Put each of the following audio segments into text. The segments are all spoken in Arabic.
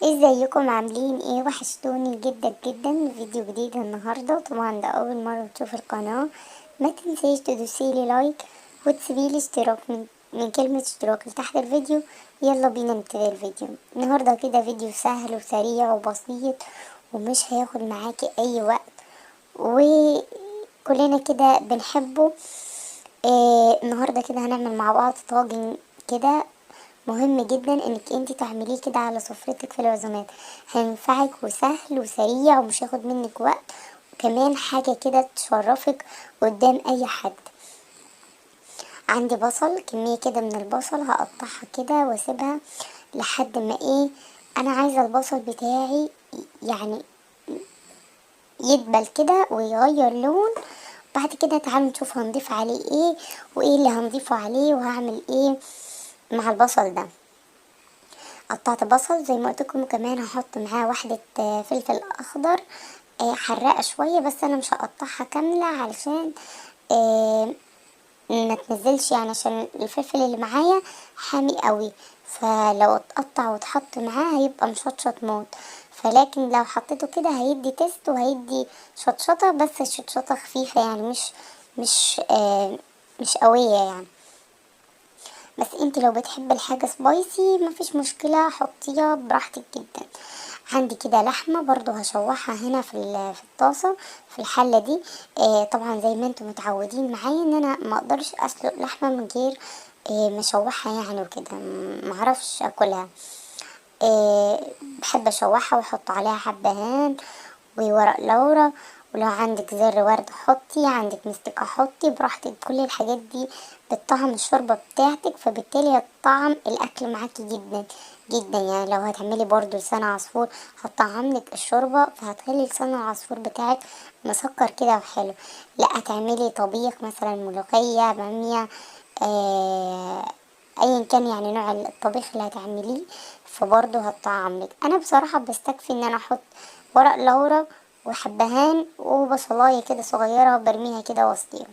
ازيكم عاملين ايه؟ وحشتوني جدا جدا. فيديو جديد النهارده. طبعا ده اول مره تشوف القناه، ما تنسيش تدوسيلي لايك وتسيبيلي اشتراك من كلمه اشتراك لتحت الفيديو. يلا بينا نبتدي الفيديو النهارده. كده فيديو سهل وسريع وبسيط ومش هياخد معاكي اي وقت، وكلنا كده بنحبه. النهارده كده هنعمل مع بعض طاجن كده مهم جدا انك انت تعمليه كده على سفرتك في العزومات. هينفعك وسهل وسريع ومش هياخد منك وقت، وكمان حاجة كده تشرفك قدام اي حد. عندي بصل، كمية كده من البصل هقطعها كده واسيبها لحد ما انا عايزة البصل بتاعي يعني يدبل كده ويغير لون. بعد كده تعالوا نشوف هنضيف عليه ايه وايه اللي هنضيفه عليه وهعمل ايه مع البصل ده. قطعت بصل زي ما قلت لكم، كمان هحط معاه واحدة فلفل اخضر حراقة شوية، بس انا مش هقطعها كاملة علشان ما تنزلش، يعني عشان الفلفل اللي معايا حامي قوي، فلو اتقطع واتحط معاه هيبقى مشطشط موت. فلكن لو حطيته كده هيدي تيست وهيدي شطشطة، بس الشطشطة خفيفة يعني مش قوية يعني. بس انت لو بتحب الحاجة سبايسي مفيش مشكلة، حطيها براحتك جدا. عندي كده لحمة برضو هشوحها هنا في الطاسة في الحلة دي. طبعا زي ما انتم متعودين معايا ان انا ما اقدرش اسلق لحمة من غير مشوحها يعني وكده، معرفش اكلها. بحب اشوحها واحط عليها حبهان وورق لورا، ولو عندك زر ورد حطي، عندك مستكة حطي براحتك. كل الحاجات دي بتطعم الشوربة بتاعتك، فبالتالي هتطعم الاكل معاكي جدا جدا. يعني لو هتعملي برضو لسان عصفور هتطعملك الشوربة، فهتخلي لسان العصفور بتاعك مسكر كده وحلو. لا هتعملي طبيخ مثلا ملوخية بامية، ايا كان يعني نوع الطبيخ اللي هتعمليه، فبرضه هتطعملك. انا بصراحة بستكفي ان انا احط ورق لورا وحبهان وبصلاية كده صغيرة برميها كده وسطيهم.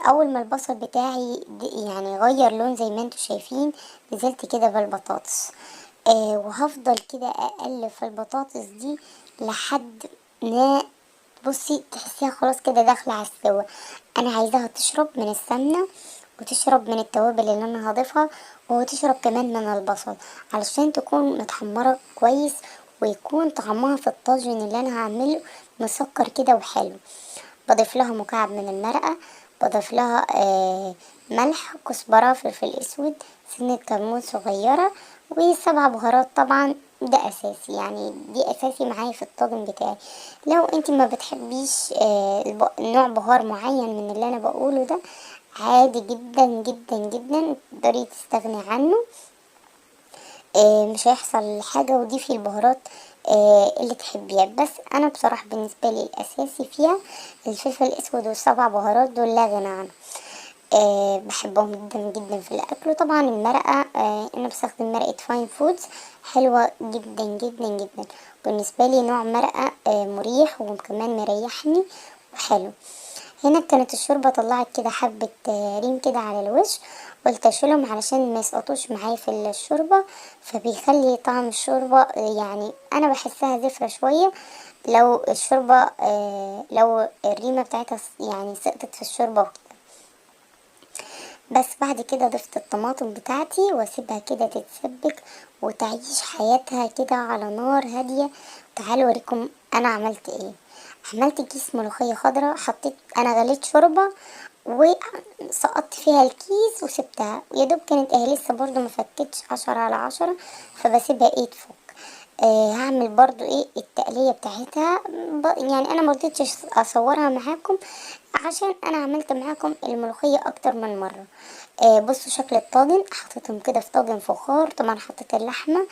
اول ما البصل بتاعي يعني غير لون زي ما انتوا شايفين، نزلت كده بالبطاطس. وهفضل كده اقلب في البطاطس دي لحد ما بصي تحسيها خلاص كده داخله على السوا. انا عايزاها تشرب من السمنه وتشرب من التوابل اللي انا هضيفها، وتشرب كمان من البصل علشان تكون متحمره كويس، ويكون طعمها في الطاجن اللي انا هعمله مسكر كده وحلو. بضيف لها مكعب من المرقه، بضيف لها ملح، كزبره، فلفل اسود، سنه كمون صغيره، وسبع بهارات. طبعا ده اساسي، يعني دي اساسي معايا في الطاجن بتاعي. لو انت ما بتحبيش نوع بهار معين من اللي انا بقوله ده، عادي جدا جدا جدا تقدري تستغني عنه. مش هيحصل حاجة، وضيفي البهارات اللي تحبيها. بس انا بصراحة بالنسبة لي الاساسي فيها الفلفل الاسود والسبع بهارات دول لا غنى عنهم. بحبهم جدا جدا في الاكل. وطبعا المرقة انا بستخدم مرقة فاين فودز، حلوة جدا جدا جدا. بالنسبة لي نوع مرقة مريح وكمان مريحني وحلو. هنا كانت الشوربة طلعت كده حبة ريم كده على الوش، قلت اشيلهم علشان ما يسقطوش معايا في الشوربة، فبيخلي طعم الشوربة يعني انا بحسها زفرة شوية لو الشوربة لو الريمة بتاعتها يعني سقطت في الشوربة. بس بعد كده ضفت الطماطم بتاعتي واسيبها كده تتسبك وتعيش حياتها كده على نار هادية. تعالوا اوريكم انا عملت ايه. عملت كيس ملوخية خضراء، حطيت انا غليت شوربة وسقطت فيها الكيس وسبتها، يا دوب كانت لسه برضو ما فكتش 10/10، فبسيبها تفك. هعمل برضو التقلية بتاعتها. يعني انا مرضتش اصورها معاكم عشان انا عملت معاكم الملوخية اكتر من مرة. بصوا شكل الطاجن، حطيتهم كده في طاجن فخار. طبعا حطيت اللحمة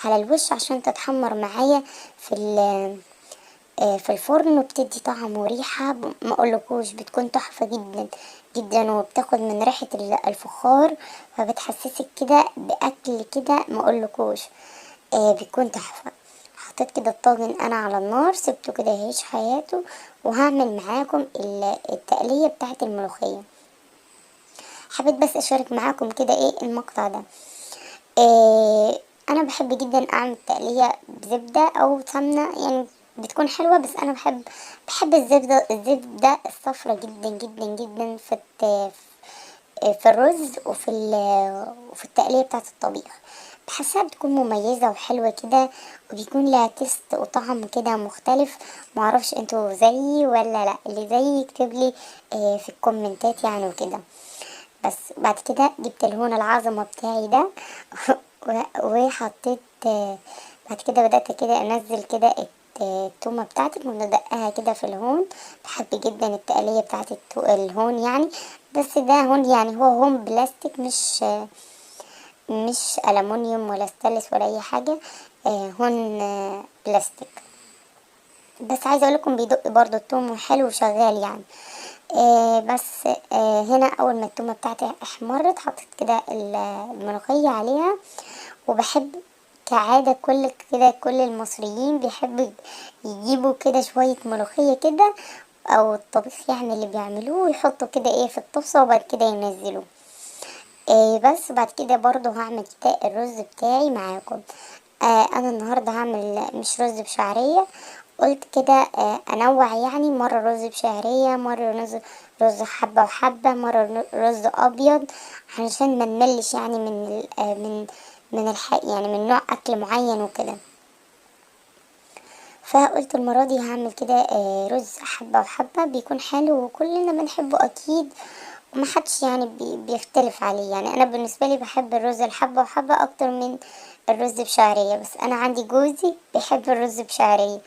على الوش عشان تتحمر معايا في الفرن، وبتدي طعم وريحة ما اقولكوش، بتكون تحفة جدا جدا، وبتاخد من ريحة الفخار، فبتحسسك كده باكل كده ما اقولكوش. بيكون تحفة. حطيت كده الطاجن انا على النار، سبته كده يعيش حياته، وهعمل معاكم التقلية بتاعة الملوخية. حبيت بس اشارك معاكم كده المقطع ده. انا بحب جدا اعمل تقلية بزبدة او سمنة، يعني بتكون حلوة، بس انا بحب الزبدة الصفرة جدا جدا جدا في الرز وفي التقلية بتاعة الطبيخ. بحسها بتكون مميزة وحلوة كده، وبيكون لها تيست وطعم كده مختلف. معرفش انتوا زيي ولا لا، اللي زيي يكتبلي في الكومنتات يعني وكده. بس بعد كده جبت الهون العظمة بتاعي ده وحطيت بعد كده بدأت كده انزل كده التومة بتاعتي، كنت ادقها كده في الهون. بحب جدا التقلية بتاعت الهون يعني، بس ده هون يعني هو هون بلاستيك، مش ألمونيوم ولا ستانلس ولا اي حاجة. هون بلاستيك. بس عايزه اقول لكم بيدق برضو التوم حلو وشغال يعني. بس هنا اول ما التومه بتاعتي احمرت حطيت كده الملوخيه عليها. وبحب كعادة كل المصريين بيحبوا يجيبوا كده شوية ملوخية كده، او الطبيخ يعني اللي بيعملوه يحطوا كده ايه في الطاسة وبعد كده ينزلوه. بس بعد كده برضو هعمل كده الرز بتاعي معاكم. انا النهاردة هعمل مش رز بشعرية، قلت كده انوع يعني، مرة رز بشعرية، مرة رز حبة وحبة، مرة رز ابيض، علشان ما نملش يعني من يعني من نوع اكل معين وكده. فقلت المرة دي هعمل كده رز حبة وحبة، بيكون حلو وكلنا بنحبه اكيد، ومحدش يعني بيختلف عليه. يعني انا بالنسبة لي بحب الرز الحبة وحبة اكتر من الرز بشعرية، بس انا عندي جوزي بيحب الرز بشعرية،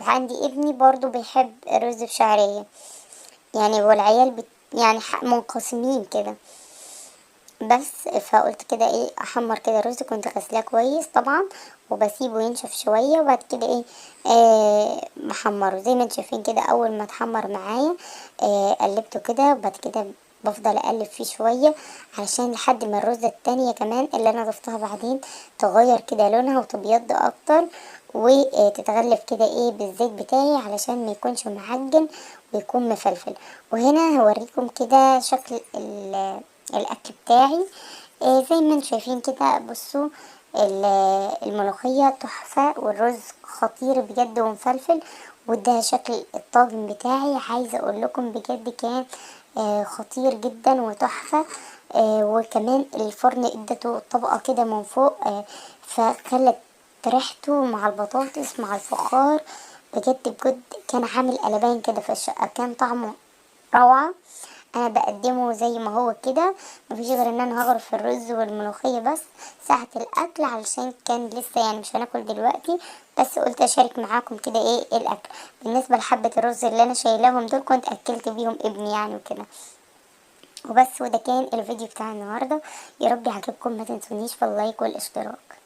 وعندي ابني برضو بيحب الرز بشعرية يعني، والعيال يعني منقسمين كده. بس فقلت كده ايه احمر كده الرز، كنت غسلاه كويس طبعا وبسيبه ينشف شويه، وبعد كده ايه محمره زي ما انتم شايفين كده. اول ما اتحمر معايا قلبته كده، وبعد كده بفضل اقلب فيه شويه علشان لحد ما الرزه التانية كمان اللي انا ضفتها بعدين تغير كده لونها وتبيض اكتر، وتتغلف كده ايه بالزيت بتاعي علشان ما يكونش معجن ويكون مفلفل. وهنا هوريكم كده شكل الاكل بتاعي. زي ما انتم شايفين كده، بصوا الملوخية تحفة والرز خطير بجد ومفلفل، وده شكل الطاجن بتاعي. عايزة اقول لكم بجد كان خطير جدا وتحفة. وكمان الفرن ادته طبقة كده من فوق، فخلت ريحته مع البطاطس مع الفخار بجد بجد كان عامل قلبان كده في الشقة، كان طعمه روعة. انا بقدمه زي ما هو كده، مفيش غير ان انا هغرف الرز والملوخية بس ساعة الاكل، علشان كان لسه يعني مش هناكل دلوقتي، بس قلت اشارك معاكم كده ايه الاكل. بالنسبة لحبة الرز اللي انا شايلاهم دول كنت اكلت بيهم ابني يعني وكده. وبس، وده كان الفيديو بتاع النهاردة. يا رب يعجبكم، ما تنسونيش في اللايك والاشتراك.